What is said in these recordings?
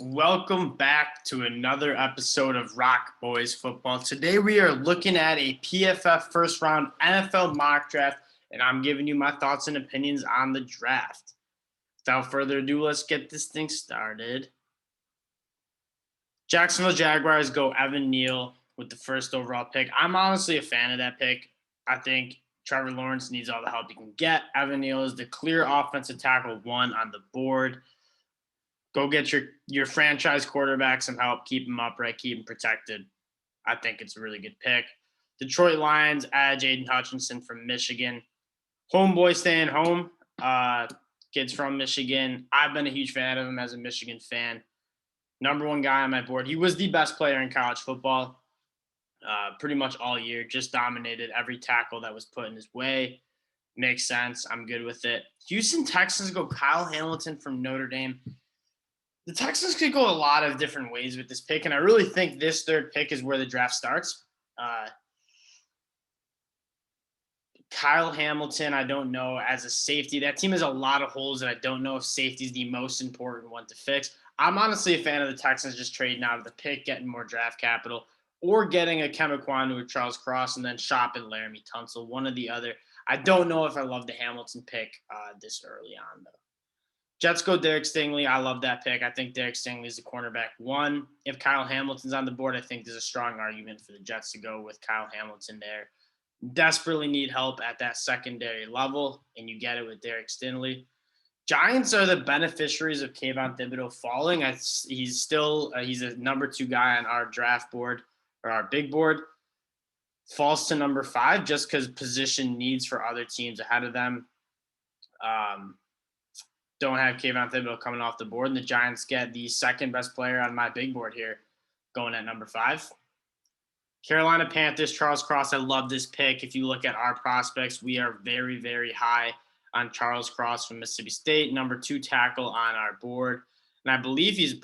Welcome back to another episode of Rock Boys Football. Today we are looking at a PFF first round NFL mock draft, and I'm giving you my thoughts and opinions on the draft. Without further ado, let's get this thing started. Jacksonville Jaguars go Evan Neal with the first overall pick. I'm honestly a fan of that pick. I think Trevor Lawrence needs all the help he can get. Evan Neal is the clear offensive tackle one on the board. Go get your franchise quarterback some help. Keep him upright. Keep him protected. I think it's a really good pick. Detroit Lions add Jaden Hutchinson from Michigan. Homeboy staying home. Kids from Michigan. I've been a huge fan of him as a Michigan fan. Number one guy on my board. He was the best player in college football pretty much all year. Just dominated every tackle that was put in his way. Makes sense. I'm good with it. Houston Texans go Kyle Hamilton from Notre Dame. The Texans could go a lot of different ways with this pick, and I really think this third pick is where the draft starts. Kyle Hamilton, I don't know, as a safety. That team has a lot of holes, and I don't know if safety is the most important one to fix. I'm honestly a fan of the Texans just trading out of the pick, getting more draft capital, or getting a Kemekwana with Charles Cross and then shopping Laramie Tunsil, one or the other. I don't know if I love the Hamilton pick this early on, though. Jets go Derek Stingley. I love that pick. I think Derek Stingley is the cornerback one. If Kyle Hamilton's on the board, I think there's a strong argument for the Jets to go with Kyle Hamilton there. Desperately need help at that secondary level, and you get it with Derek Stingley. Giants are the beneficiaries of Kayvon Thibodeau falling. He's a number 2 guy on our draft board or our big board. Falls to number 5 just because position needs for other teams ahead of them. Don't have Kayvon Thibodeau coming off the board, and the Giants get the second best player on my big board here, going at number 5. Carolina Panthers, Charles Cross. I love this pick. If you look at our prospects, we are very, very high on Charles Cross from Mississippi State, number 2 tackle on our board, and I believe he's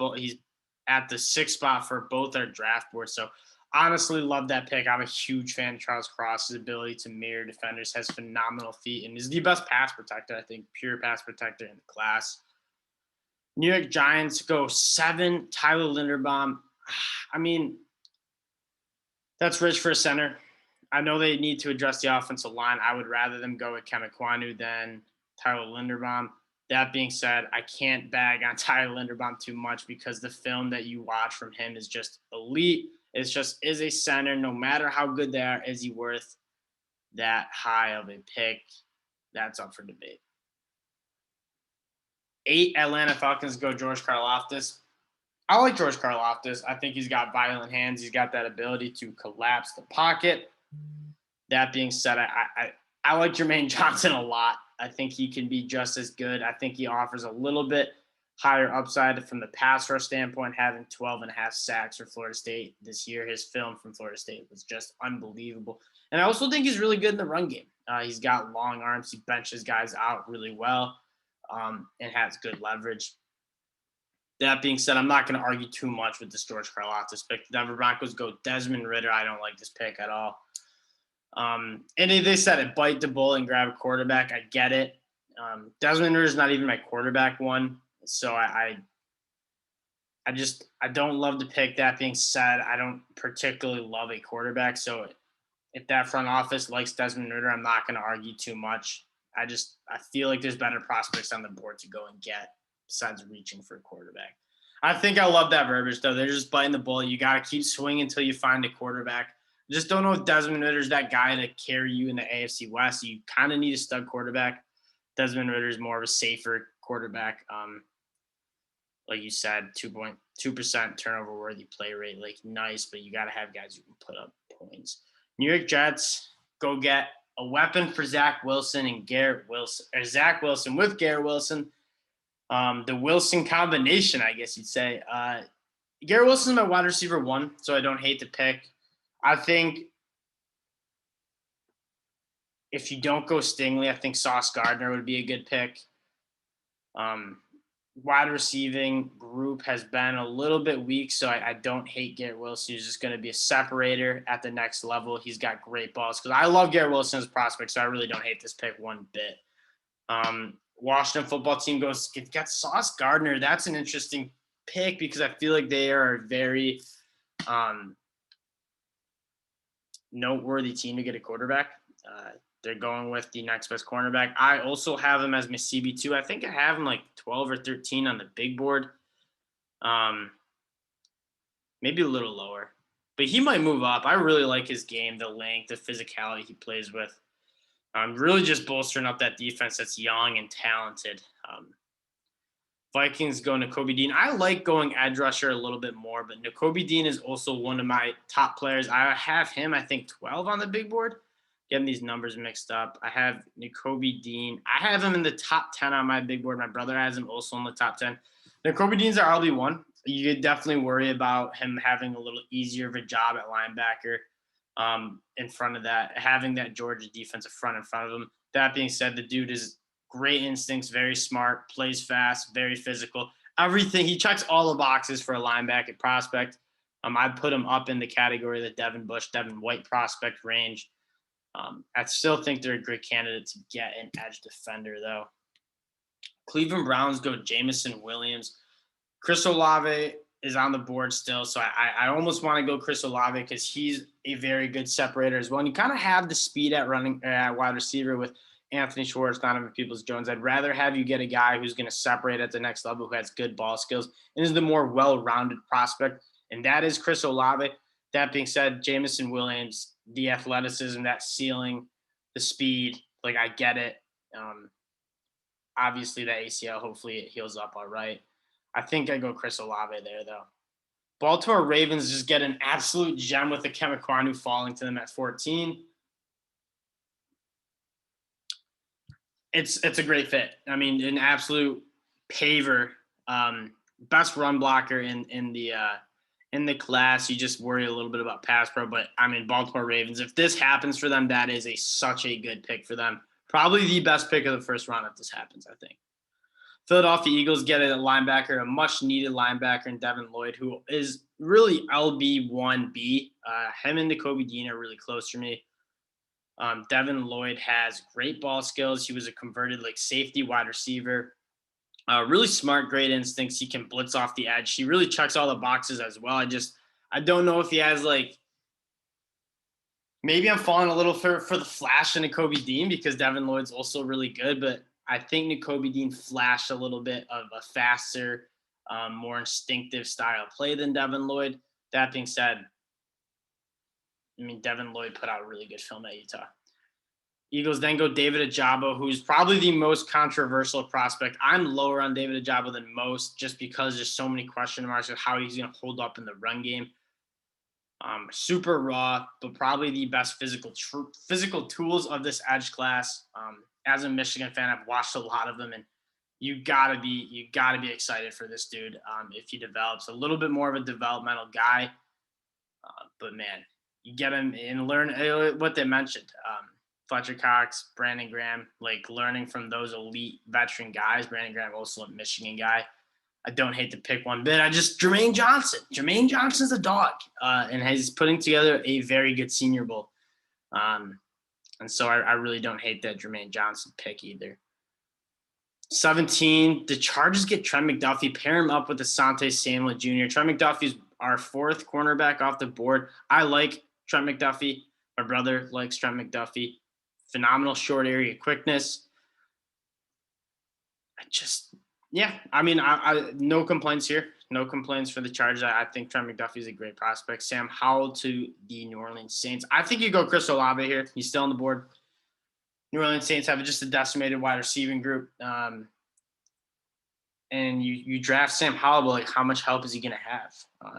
at the 6th spot for both our draft boards. So honestly, love that pick. I'm a huge fan of Charles Cross's ability to mirror defenders, has phenomenal feet, and is the best pass protector, I think, pure pass protector in the class. New York Giants go 7, Tyler Linderbaum. I mean, that's rich for a center. I know they need to address the offensive line. I would rather them go with Kemekwana than Tyler Linderbaum. That being said, I can't bag on Tyler Linderbaum too much because the film that you watch from him is just elite. It's just is a center. No matter how good they are, is he worth that high of a pick? That's up for debate. 8, Atlanta Falcons go George Karlaftis. I like George Karlaftis. I think he's got violent hands. He's got that ability to collapse the pocket. That being said, I like Jermaine Johnson a lot. I think he can be just as good. I think he offers a little bit higher upside from the pass rush standpoint, having 12.5 sacks for Florida State this year. His film from Florida State was just unbelievable. And I also think he's really good in the run game. He's got long arms. He benches guys out really well and has good leverage. That being said, I'm not going to argue too much with this George Karlaftis pick. The Denver Broncos go Desmond Ridder. I don't like this pick at all. And they said it, bite the bullet and grab a quarterback. I get it. Desmond Ridder is not even my quarterback one. So I don't love the pick. That being said, I don't particularly love a quarterback. So if that front office likes Desmond Ridder, I'm not going to argue too much. I feel like there's better prospects on the board to go and get besides reaching for a quarterback. I think I love that verbiage, though. They're just biting the bullet. You got to keep swinging until you find a quarterback. I just don't know if Desmond Ridder's that guy to carry you in the AFC West. You kind of need a stud quarterback. Desmond Ridder is more of a safer quarterback. Like you said, 2.2% turnover worthy play rate, like nice, but you got to have guys who can put up points. New York Jets go get a weapon for Zach Wilson and Garrett Wilson, or Zach Wilson with Garrett Wilson. The Wilson combination, I guess you'd say. Garrett Wilson's my wide receiver 1, so I don't hate the pick. I think if you don't go Stingley, I think Sauce Gardner would be a good pick. Wide receiving group has been a little bit weak, so I don't hate Garrett Wilson. He's just going to be a separator at the next level. He's got great balls because I love Garrett Wilson as a prospect, so I really don't hate this pick one bit. Washington football team got Sauce Gardner. That's an interesting pick because I feel like they are a very noteworthy team to get a quarterback. They're going with the next best cornerback. I also have him as my CB2. I think I have him like 12 or 13 on the big board. Maybe a little lower. But he might move up. I really like his game, the length, the physicality he plays with. Really just bolstering up that defense that's young and talented. Vikings go Nakobe Dean. I like going edge rusher a little bit more, but Nakobe Dean is also one of my top players. I have him, I think, 12 on the big board. Getting these numbers mixed up. I have Nakobe Dean. I have him in the top 10 on my big board. My brother has him also in the top 10. Nakobe Dean's our RB1. You could definitely worry about him having a little easier of a job at linebacker in front of that, having that Georgia defensive front in front of him. That being said, the dude is great instincts, very smart, plays fast, very physical. Everything. He checks all the boxes for a linebacker prospect. I'd put him up in the category of the Devin Bush, Devin White prospect range. I still think they're a great candidate to get an edge defender, though. Cleveland Browns go Jamison Williams. Chris Olave is on the board still, so I almost want to go Chris Olave because he's a very good separator as well. And you kind of have the speed at wide receiver with Anthony Schwartz, Donovan Peoples-Jones. I'd rather have you get a guy who's going to separate at the next level, who has good ball skills, and is the more well-rounded prospect, and that is Chris Olave. That being said, Jamison Williams, the athleticism, that ceiling, the speed, like I get it. Obviously, the ACL, hopefully it heals up all right. I think I go Chris Olave there, though. Baltimore Ravens just get an absolute gem with the Kemekonu falling to them at 14. It's a great fit. I mean, an absolute paver, best run blocker in the class. You just worry a little bit about pass pro, but I mean, Baltimore Ravens, if this happens for them, that is such a good pick for them. Probably the best pick of the first round if this happens, I think. Philadelphia Eagles get a linebacker, a much-needed linebacker in Devin Lloyd, who is really LB1B. Him and Nakobe Dean are really close for me. Devin Lloyd has great ball skills. He was a converted safety wide receiver. Really smart, great instincts. He can blitz off the edge. He really checks all the boxes as well. I don't know if he has maybe I'm falling a little for the flash in Nakobe Dean because Devin Lloyd's also really good, but I think Nakobe Dean flashed a little bit of a faster, more instinctive style of play than Devin Lloyd. That being said, I mean, Devin Lloyd put out a really good film at Utah. Eagles then go David Ojabo, who's probably the most controversial prospect. I'm lower on David Ojabo than most just because there's so many question marks of how he's going to hold up in the run game. Super raw, but probably the best physical tools of this edge class. As a Michigan fan, I've watched a lot of them, and you gotta be excited for this dude if he develops a little bit more of a developmental guy. But man, you get him and learn what they mentioned. Fletcher Cox, Brandon Graham, learning from those elite veteran guys. Brandon Graham also a Michigan guy. I don't hate to pick one bit. Jermaine Johnson. Jermaine Johnson's a dog, and he's putting together a very good Senior Bowl. And so I really don't hate that Jermaine Johnson pick either. 17, the Chargers get Trent McDuffie, pair him up with Asante Samuel Jr. Trent McDuffie's our fourth cornerback off the board. I like Trent McDuffie. My brother likes Trent McDuffie. Phenomenal short area quickness. I no complaints here. No complaints for the Chargers. I think Trent McDuffie is a great prospect. Sam Howell to the New Orleans Saints. I think you go Chris Olave here. He's still on the board. New Orleans Saints have just a decimated wide receiving group. And you draft Sam Howell, but how much help is he going to have?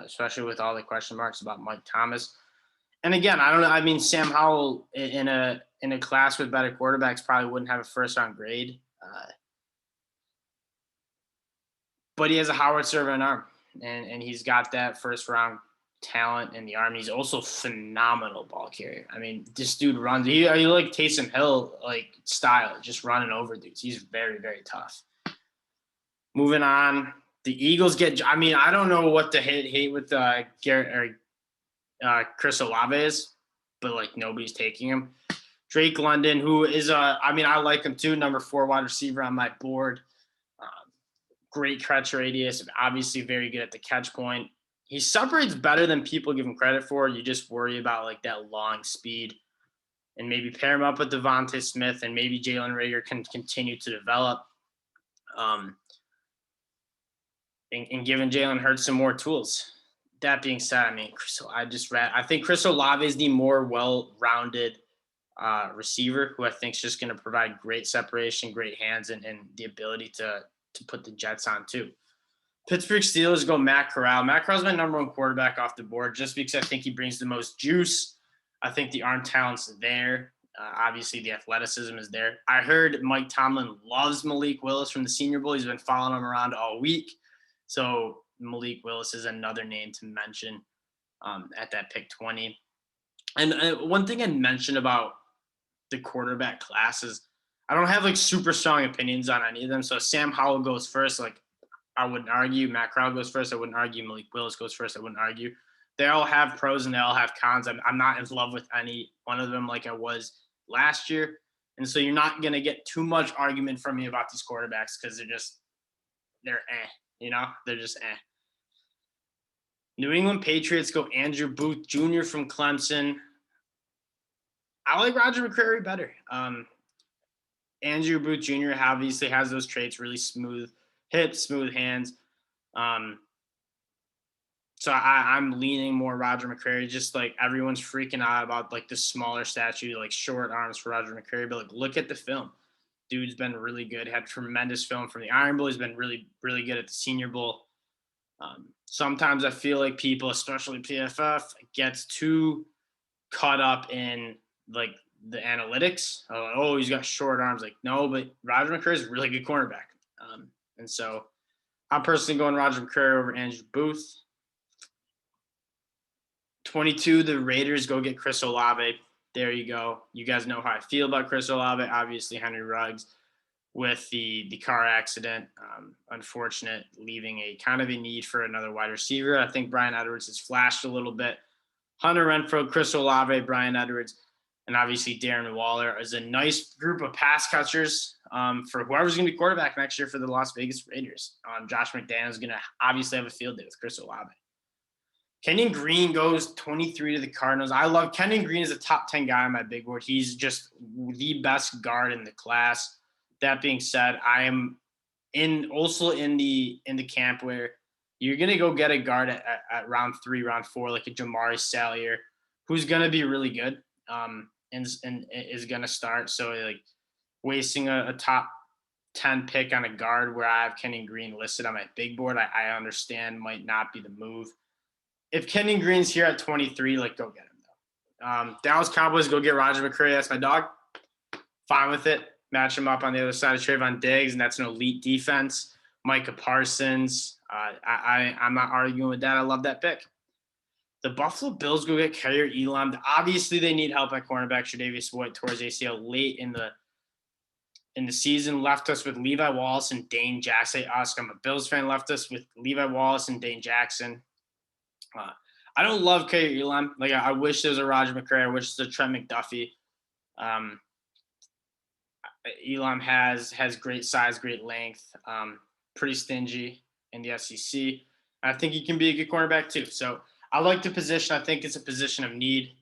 Especially with all the question marks about Mike Thomas. And again, I don't know. I mean, Sam Howell in a class with better quarterbacks probably wouldn't have a first-round grade. But he has a Howard Servant arm, and he's got that first-round talent in the arm. He's also phenomenal ball carrier. I mean, this dude runs. He like Taysom Hill style, just running over dudes. He's very, very tough. Moving on, the Eagles get. I mean, I don't know what the hate with Garrett or Chris Olave is, but nobody's taking him. Drake London, who is I like him too, number 4 wide receiver on my board. great catch radius, obviously very good at the catch point. He separates better than people give him credit for. You just worry about like that long speed, and maybe pair him up with Devontae Smith, and maybe Jalen Reagor can continue to develop. And giving Jalen Hurts some more tools. That being said, I mean, I think Chris Olave is the more well-rounded receiver who I think is just going to provide great separation, great hands, and the ability to put the Jets on too. Pittsburgh Steelers go Matt Corral. Matt Corral's my number one quarterback off the board just because I think he brings the most juice. I think the arm talent's there. Obviously, the athleticism is there. I heard Mike Tomlin loves Malik Willis from the Senior Bowl. He's been following him around all week. So Malik Willis is another name to mention at that pick 20. And one thing I mentioned about the quarterback class is I don't have like super strong opinions on any of them. So Sam Howell goes first. Like I wouldn't argue. Matt Corral goes first. I wouldn't argue. Malik Willis goes first. I wouldn't argue. They all have pros and they all have cons. I'm not in love with any one of them like I was last year. And so you're not going to get too much argument from me about these quarterbacks because they're they're just eh. New England Patriots go Andrew Booth Jr. from Clemson. I like Roger McCreary better. Andrew Booth Jr. obviously has those traits, really smooth hips, smooth hands. So I'm leaning more Roger McCreary. Just like everyone's freaking out about like the smaller statue, like short arms for Roger McCreary. But like look at the film. Dude's been really good. Had tremendous film from the Iron Bowl. He's been really, really good at the Senior Bowl. Sometimes I feel like people, especially PFF, gets too caught up in like the analytics. Oh, he's got short arms. Like, no, but Roger McCreary is a really good cornerback. And so I'm personally going Roger McCreary over Andrew Booth. 22, the Raiders go get Chris Olave. There you go. You guys know how I feel about Chris Olave. Obviously, Henry Ruggs with the car accident, unfortunate, leaving a kind of a need for another wide receiver. I think Brian Edwards has flashed a little bit. Hunter Renfrow, Chris Olave, Brian Edwards, and obviously Darren Waller is a nice group of pass catchers for whoever's going to be quarterback next year for the Las Vegas Raiders. Josh McDaniels is going to obviously have a field day with Chris Olave. Kenyon Green goes 23 to the Cardinals. I love Kenyon Green as a top 10 guy on my big board. He's just the best guard in the class. That being said, I am also in the camp where you're going to go get a guard at round 3, round 4, like a Jamari Salyer, who's going to be really good and is going to start. So like wasting a top 10 pick on a guard where I have Kenyon Green listed on my big board, I understand might not be the move. If Kenyon Green's here at 23, like go get him though. Dallas Cowboys go get Roger McCreary. That's my dog. Fine with it. Match him up on the other side of Trayvon Diggs, and that's an elite defense. Micah Parsons. I'm not arguing with that. I love that pick. The Buffalo Bills go get Kaiir Elam. Obviously, they need help at cornerback. Tre'Davious White towards ACL late in the season. Left us with Levi Wallace and Dane Jackson. I'm a Bills fan. Left us with Levi Wallace and Dane Jackson. I don't love Kaiir Elam. Like I wish there was a Roger McCreary. I wish there was a Trent McDuffie. Elam has great size, great length, pretty stingy in the SEC. I think he can be a good cornerback too. So I like the position. I think it's a position of need.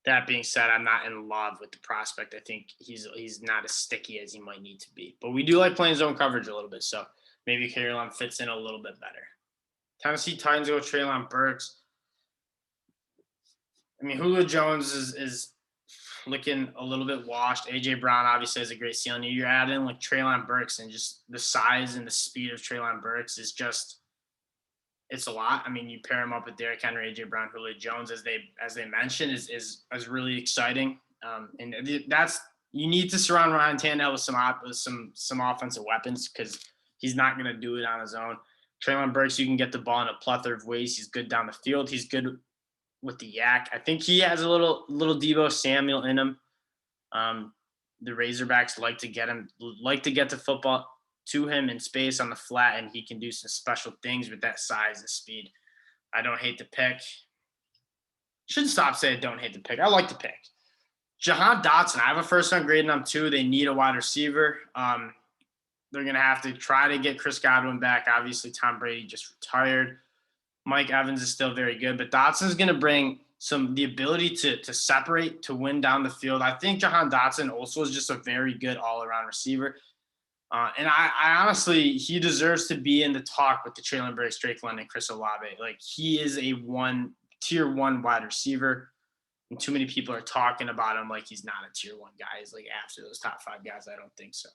That being said, I'm not in love with the prospect. I think he's not as sticky as he might need to be. But we do like playing zone coverage a little bit. So maybe Kaiir Elam fits in a little bit better. Tennessee Titans go Treylon Burks. I mean, Julio Jones is looking a little bit washed. A.J. Brown obviously has a great ceiling. You're adding like Treylon Burks, and just the size and the speed of Treylon Burks is just – it's a lot. I mean, you pair him up with Derrick Henry, A.J. Brown, Julio Jones, as they mentioned, is really exciting. And that's – you need to surround Ryan Tannehill with some offensive weapons because he's not going to do it on his own. Treylon Burks, you can get the ball in a plethora of ways. He's good down the field. He's good with the yak. I think he has a little Deebo Samuel in him. The Razorbacks like to get the football to him in space on the flat, and he can do some special things with that size and speed. I don't hate the pick. Shouldn't stop saying I don't hate the pick. I like the pick. Jahan Dotson, I have a first-round grade on him too. They need a wide receiver. They're going to have to try to get Chris Godwin back. Obviously, Tom Brady just retired. Mike Evans is still very good, but Dotson's going to bring the ability to separate, to win down the field. I think Jahan Dotson also is just a very good all-around receiver. And I honestly, he deserves to be in the talk with the Traylon Burks, Drake London, Chris Olave. Like, he is a tier one wide receiver. And too many people are talking about him like he's not a tier one guy. He's like after those top 5 guys. I don't think so.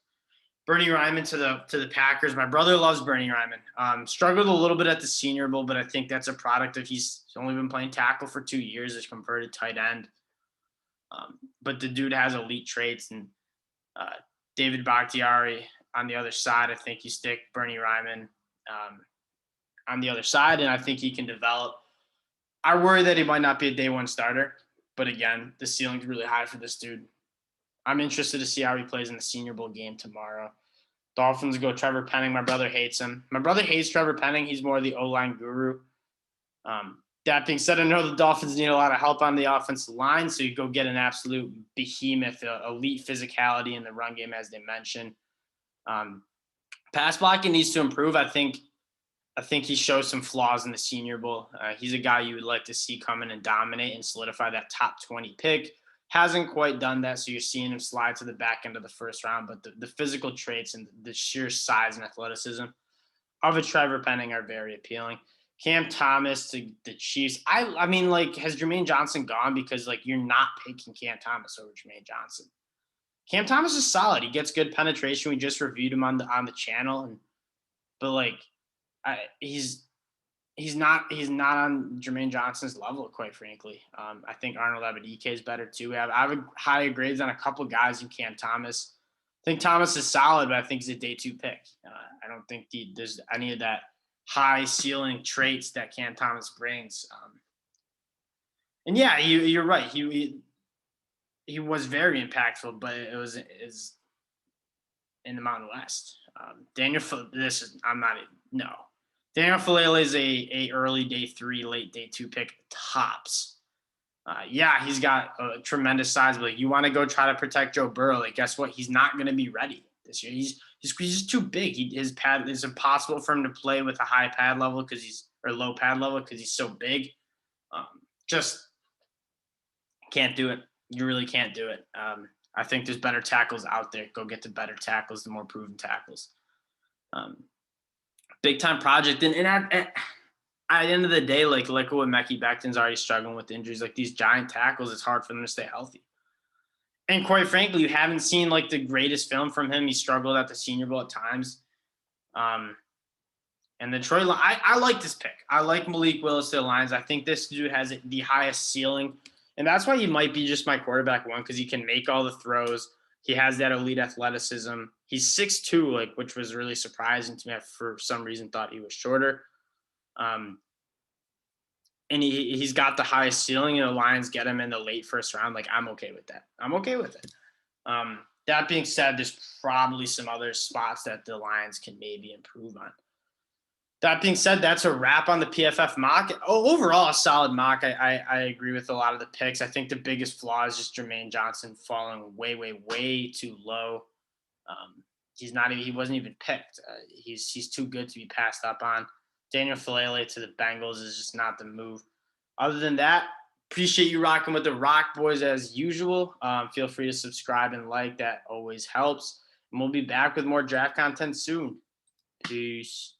Bernie Ryman to the Packers. My brother loves Bernie Ryman. Struggled a little bit at the Senior Bowl, but I think that's a product of he's only been playing tackle for 2 years. He's converted tight end. But the dude has elite traits. And David Bakhtiari on the other side, I think you stick Bernie Ryman on the other side, and I think he can develop. I worry that he might not be a day one starter, but again, the ceiling's really high for this dude. I'm interested to see how he plays in the Senior Bowl game tomorrow. Dolphins go Trevor Penning. My brother hates him. My brother hates Trevor Penning. He's more the O-line guru. That being said, I know the Dolphins need a lot of help on the offensive line, so you go get an absolute behemoth, elite physicality in the run game, as they mentioned. Pass blocking needs to improve. I think he shows some flaws in the Senior Bowl. He's a guy you would like to see come in and dominate and solidify that top 20 pick. Hasn't quite done that, so you're seeing him slide to the back end of the first round. But the physical traits and the sheer size and athleticism of a Trevor Penning are very appealing. Cam Thomas to the Chiefs. I mean, like, has Jermaine Johnson gone? Because, like, you're not picking Cam Thomas over Jermaine Johnson. Cam Thomas is solid. He gets good penetration. We just reviewed him on the channel, but like, he's not on Jermaine Johnson's level, quite frankly. I think Arnold Abedike is better too. I have higher grades on a couple guys than Cam Thomas. I think Thomas is solid, but I think he's a day 2 pick. I don't think there's any of that high ceiling traits that Cam Thomas brings. And yeah, you're right. He was very impactful, but it was in the Mountain West. Daniel Faalele is a early day 3, late day 2 pick tops. Yeah, he's got a tremendous size, but like, you want to go try to protect Joe Burrow. Like, guess what? He's not going to be ready this year. He's just too big. His pad is impossible for him to play with a high pad level low pad level because he's so big. Just can't do it. You really can't do it. I think there's better tackles out there. Go get the better tackles, the more proven tackles. Big time project. And at the end of the day, like what Mekhi Becton's already struggling with injuries. Like, these giant tackles, it's hard for them to stay healthy. And quite frankly, you haven't seen like the greatest film from him. He struggled at the Senior Bowl at times. And the Detroit Lions, I like this pick. I like Malik Willis to the Lions. I think this dude has the highest ceiling. And that's why he might be just my quarterback 1, because he can make all the throws. He has that elite athleticism. He's 6'2", like, which was really surprising to me. I, for some reason, thought he was shorter. And he's got the highest ceiling, and the Lions get him in the late first round. Like, I'm okay with that. I'm okay with it. That being said, there's probably some other spots that the Lions can maybe improve on. That being said, that's a wrap on the PFF mock. Overall, a solid mock. I agree with a lot of the picks. I think the biggest flaw is just Jermaine Johnson falling way, way, way too low. He wasn't even picked. He's too good to be passed up on. Daniel Faalele to the Bengals is just not the move. Other than that, appreciate you rocking with the Rock Boys as usual. Feel free to subscribe and like. That always helps. And we'll be back with more draft content soon. Peace.